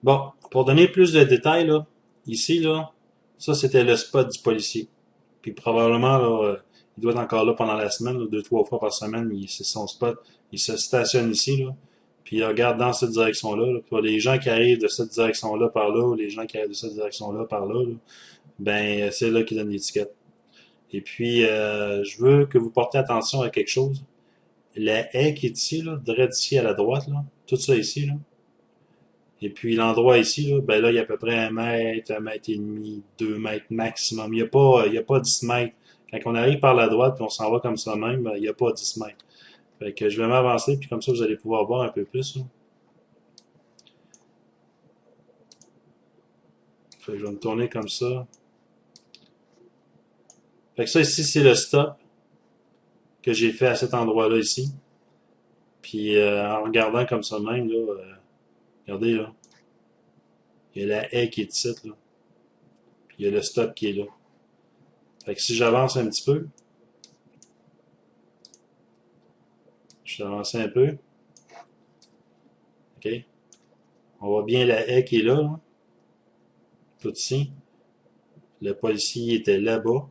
Bon, pour donner plus de détails, là, ici, là, ça c'était le spot du policier. Puis probablement, là, il doit être encore là pendant la semaine, là, deux, trois fois par semaine, c'est son spot. Il se stationne ici, là, puis il regarde dans cette direction-là. Là. Pour les gens qui arrivent de cette direction-là par là, ou les gens qui arrivent de cette direction-là par là, là, ben c'est là qu'il donne l'étiquette. Et puis, je veux que vous portez attention à quelque chose. La haie qui est ici, là, direct ici à la droite, là, tout ça ici, là, et puis l'endroit ici, là, ben là, il y a à peu près 1 mètre, 1 mètre et demi, 2 mètres maximum. Il y a pas 10 mètres. Quand on arrive par la droite, puis on s'en va comme ça même, ben, il n'y a pas 10 mètres. Fait que je vais m'avancer, puis comme ça, vous allez pouvoir voir un peu plus. Là. Fait que je vais me tourner comme ça. Fait que ça ici, c'est le stop que j'ai fait à cet endroit-là ici. Puis en regardant comme ça même, là, regardez là, il y a la haie qui est ici, là. Puis il y a le stop qui est là. Fait que si j'avance un petit peu, je vais avancer un peu, OK? On voit bien la haie qui est là, là. Tout ici. Le policier était là-bas,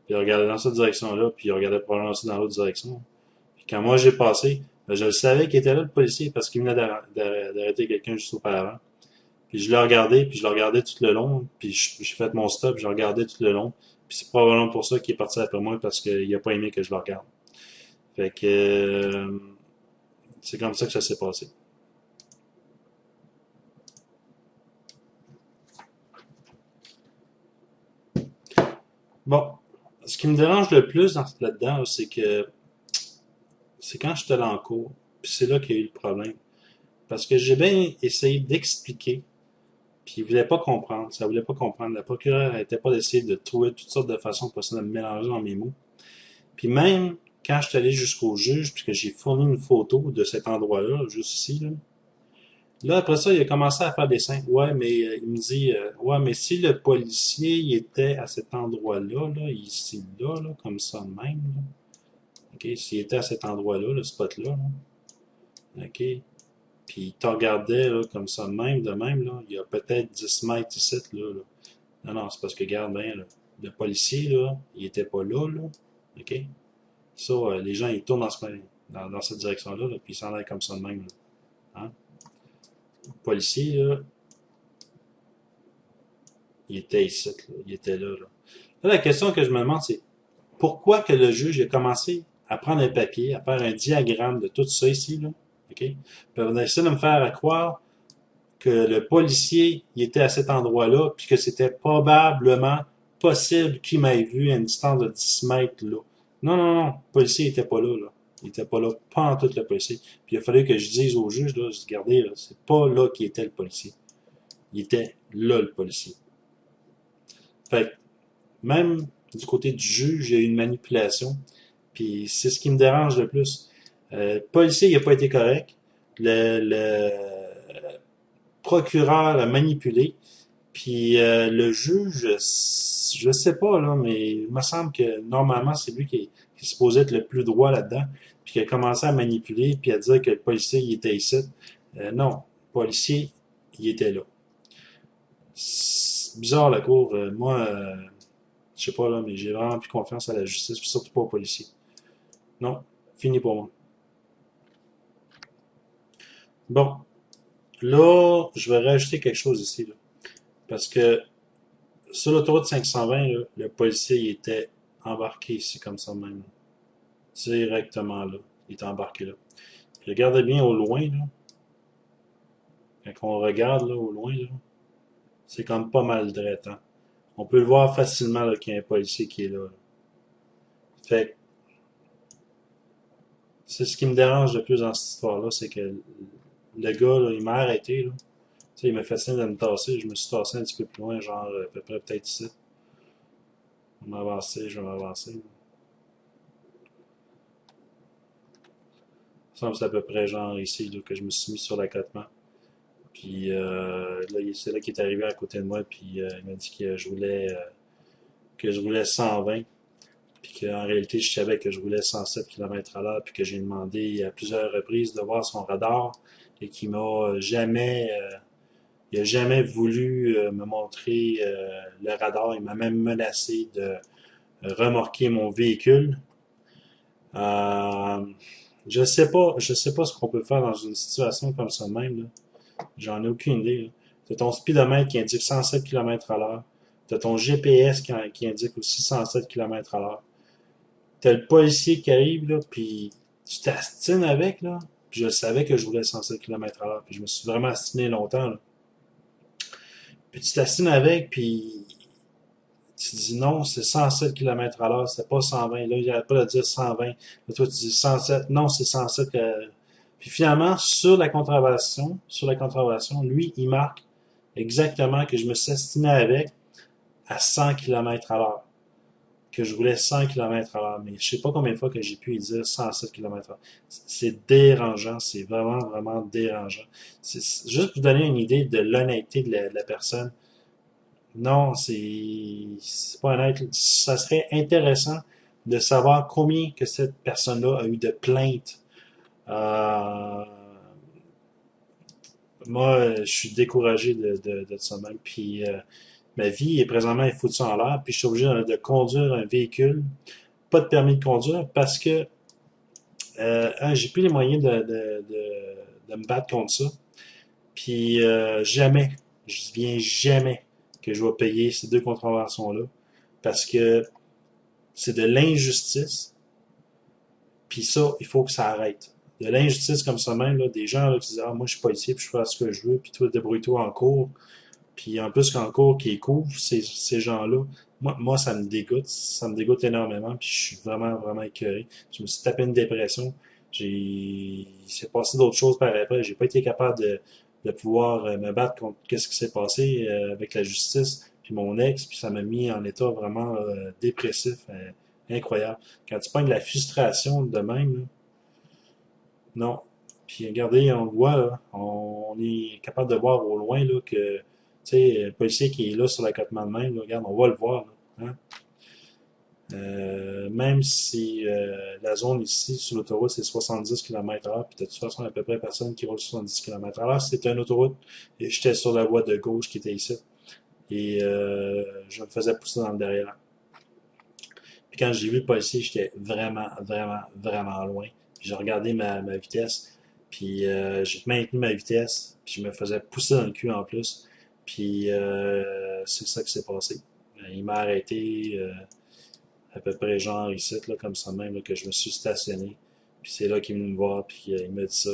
puis il regardait dans cette direction-là, puis il regardait probablement aussi dans l'autre direction. Puis quand moi j'ai passé, ben, je le savais qu'il était là, le policier, parce qu'il venait d'arrêter quelqu'un juste auparavant. Puis je l'ai regardé, puis je le regardais tout le long, puis j'ai fait mon stop, je le regardais tout le long. Puis c'est probablement pour ça qu'il est parti après moi, parce qu'il a pas aimé que je le regarde. Fait que c'est comme ça que ça s'est passé. Bon, ce qui me dérange le plus là-dedans, c'est quand je te en cours, puis c'est là qu'il y a eu le problème. Parce que j'ai bien essayé d'expliquer, puis il voulait pas comprendre, ça voulait pas comprendre. La procureure n'arrêtait pas d'essayer de trouver toutes sortes de façons possibles de me mélanger dans mes mots. Puis même quand je suis allé jusqu'au juge, puis que j'ai fourni une photo de cet endroit-là, juste ici, là, après ça, il a commencé à faire des scènes. Ouais, mais il me dit, ouais, mais si le policier il était à cet endroit-là, là, ici, là, comme ça même, là, OK, s'il était à cet endroit-là, le spot-là, là, OK, puis il te regardait là, comme ça même, de même, là, il y a peut-être 10 mètres ici, là. Non, non, c'est parce que, regarde bien, là, le policier, là, il était pas là, OK? Ça, les gens, ils tournent dans cette direction-là, là, puis ils s'en aillent comme ça de même, là. Hein? Le policier, là, il était ici, là, il était là. Là, la question que je me demande, c'est pourquoi que le juge a commencé à prendre un papier, à faire un diagramme de tout ça ici, là, OK? Puis on a essayé de me faire croire que le policier il était à cet endroit-là, puis que c'était probablement possible qu'il m'ait vu à une distance de 10 mètres là. Non, non, non, le policier était pas là, là. Il était pas là, pas en tout le policier. Puis il a fallu que je dise au juge, là, regardez, là, c'est pas là qu'il était le policier. Il était là, le policier. Fait que, même du côté du juge, il y a eu une manipulation. Puis c'est ce qui me dérange le plus. Le policier, il n'a pas été correct. Le procureur a manipulé. Puis le juge, je sais pas, là, mais il me semble que normalement, c'est lui qui est supposé être le plus droit là-dedans, puis qui a commencé à manipuler, puis à dire que le policier, il était ici. Non, le policier, il était là. C'est bizarre, la cour. Moi, je sais pas, là, mais j'ai vraiment plus confiance à la justice, puis surtout pas au policier. Non, fini pour moi. Bon, là, je vais rajouter quelque chose ici, là, parce que sur l'autoroute 520, là, le policier il était embarqué ici comme ça même. Directement là. Il est embarqué là. Regardez bien au loin, là. Quand on regarde là, au loin, là, c'est comme pas mal drette, hein. On peut le voir facilement là, qu'il y a un policier qui est là. Fait que c'est ce qui me dérange le plus dans cette histoire-là, c'est que le gars, là, il m'a arrêté. Là. Tu sais, il m'a fait signe de me tasser. Je me suis tassé un petit peu plus loin, genre à peu près peut-être ici. Je vais m'avancer, je vais m'avancer. Ça me semble que c'est à peu près genre ici là, que je me suis mis sur l'accotement. Puis là, c'est là qu'il est arrivé à côté de moi, puis il m'a dit que je roulais 120, puis qu'en réalité, je savais que je roulais 107 km à l'heure, puis que j'ai demandé à plusieurs reprises de voir son radar, et qu'il m'a jamais Il a jamais voulu me montrer le radar. Il m'a même menacé de remorquer mon véhicule. Euh, je sais pas ce qu'on peut faire dans une situation comme ça de même, là. J'en ai aucune idée, là. T'as ton speedomètre qui indique 107 km à l'heure. T'as ton GPS qui indique aussi 107 km à l'heure. T'as le policier qui arrive, là, puis tu t'astines avec, là. Puis je savais que je voulais 107 km à l'heure, puis je me suis vraiment astiné longtemps, là. Puis tu t'astines avec, puis tu dis non, c'est 107 km à l'heure, c'est pas 120. Là, il n'y avait pas de dire 120. Là, toi, tu dis 107. Non, c'est 107. Puis finalement, sur la contravention, lui, il marque exactement que je me suis estimé avec à 100 km à l'heure. Que je voulais 100 km à l'heure. Mais je sais pas combien de fois que j'ai pu lui dire 107 km à l'heure. C'est dérangeant. C'est vraiment, vraiment dérangeant. C'est juste pour vous donner une idée de l'honnêteté de la personne. Non, c'est pas honnête. Ça serait intéressant de savoir combien que cette personne-là a eu de plaintes. Euh, Moi, je suis découragé de ça même. Puis ma vie est présentement foutue en l'air. Puis je suis obligé de conduire un véhicule, pas de permis de conduire, parce que j'ai plus les moyens de me battre contre ça. Puis jamais, je viens jamais que je vais payer ces deux contraventions-là. Parce que c'est de l'injustice, puis ça, il faut que ça arrête. De l'injustice comme ça même, là, des gens là, qui disent ah, moi je suis pas ici, puis je fais ce que je veux, puis toi débrouille-toi en cours. Puis en plus qu'en cours qui couvre ces gens-là, moi ça me dégoûte énormément, puis je suis vraiment, vraiment écœuré. Je me suis tapé une dépression. Il s'est passé d'autres choses par après. J'ai pas été capable de pouvoir me battre contre qu'est-ce qui s'est passé avec la justice, puis mon ex, puis ça m'a mis en état vraiment dépressif, incroyable. Quand tu pognes de la frustration de même, là, non. Puis regardez, on le voit, là, on est capable de voir au loin là, que tu sais, le policier qui est là sur l'accotement de même, là, regarde, on va le voir. Là, hein. Même si la zone ici sur l'autoroute c'est 70 km/h, puis de toute façon à peu près personne qui roule 70 km/h, c'était une autoroute et j'étais sur la voie de gauche qui était ici. Et je me faisais pousser dans le derrière. Puis quand j'ai vu le policier, j'étais vraiment, vraiment, vraiment loin. J'ai regardé ma vitesse, puis j'ai maintenu ma vitesse, puis je me faisais pousser dans le cul en plus. Puis c'est ça qui s'est passé. Il m'a arrêté à peu près genre ici, là, comme ça même, là, que je me suis stationné. Puis c'est là qu'il est venu me voir, puis il m'a dit ça.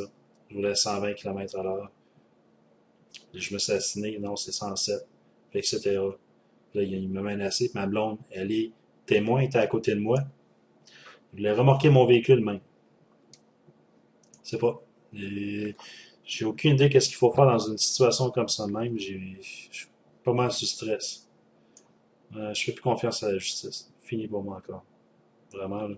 Je voulais 120 km à l'heure. Je me suis assassiné, non, c'est 107, etc. Là, il m'a menacé, puis ma blonde, elle est témoin, était à côté de moi. Je voulais remorquer mon véhicule même. C'est pas. J'ai aucune idée qu'est-ce qu'il faut faire dans une situation comme ça même. Je suis pas mal sous stress. Je fais plus confiance à la justice. Fini pour moi encore. Vraiment, là.